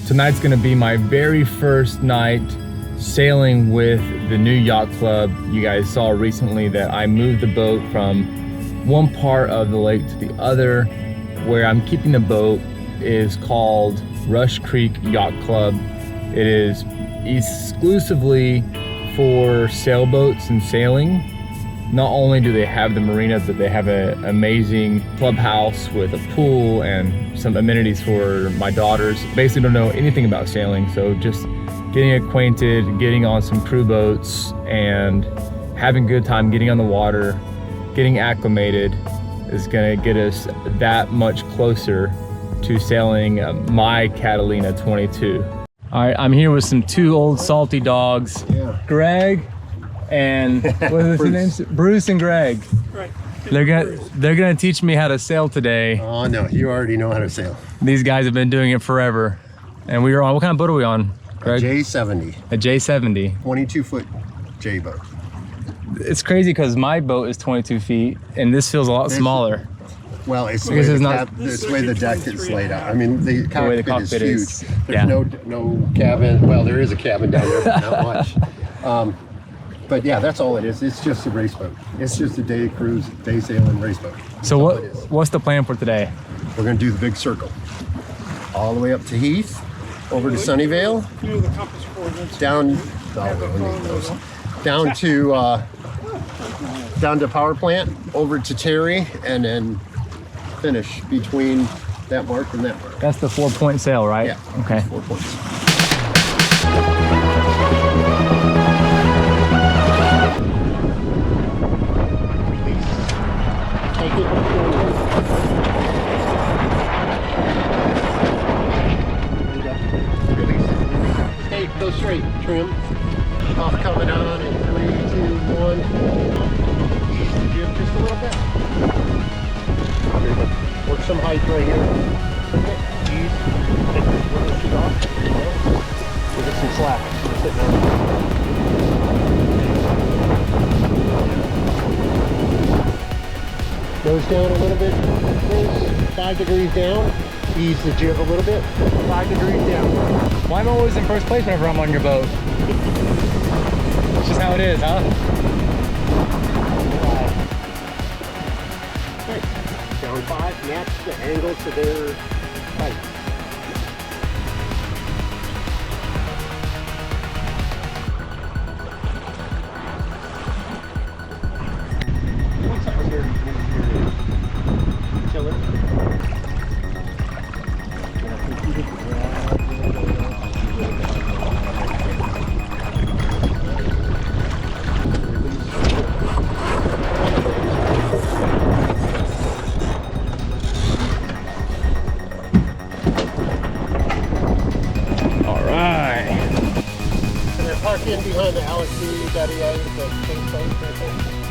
Tonight's gonna be my very first night sailing with the new yacht club. You guys saw recently that I moved the boat from one part of the lake to the other. Where I'm keeping the boat is called Rush Creek Yacht Club. It is exclusively for sailboats and sailing. Not only do they have the marina, but they have an amazing clubhouse with a pool and some amenities for my daughters. Basically don't know anything about sailing, so just getting acquainted, getting on some crew boats and having a good time getting on the water, getting acclimated is gonna get us that much closer to sailing my Catalina 22. All right, I'm here with some two old salty dogs, Greg and what are the names? Bruce and Greg. Right. They're gonna teach me how to sail today. Oh no, you already know how to sail. These guys have been doing it forever. And we are on, what kind of boat are we on, Greg? A J70. A J70. 22-foot J boat. It's crazy because my boat is 22 feet and this feels a lot smaller. Well, it's the way the deck is laid out. I mean, the cockpit is huge. There's no cabin. Well, there is a cabin down there, but not much. But yeah, that's all it is. It's just a race boat. It's just a day cruise, day sailing race boat. So what's the plan for today? We're going to do the big circle. All the way up to Heath, over to Sunnyvale, down to Power Plant, over to Terry, and then finish between that mark and that mark. That's the 4-point sail, right? Yeah. Okay. 4 points. Hey, go straight, trim. Off coming on in 3, 2, 1. Ease the jib just a little bit. Work some height right here. Ease. Take this little sheet off. We'll get some slack. Sitting on. Nose down a little bit. 5 degrees down. Ease the jib a little bit. 5 degrees down. Why am I always in first place whenever I'm on your boat? It's just how it is, huh? Okay. Down 5, match the angle to their height. What's up with your tiller? Park in behind the LSD, Daddy, the same place right there.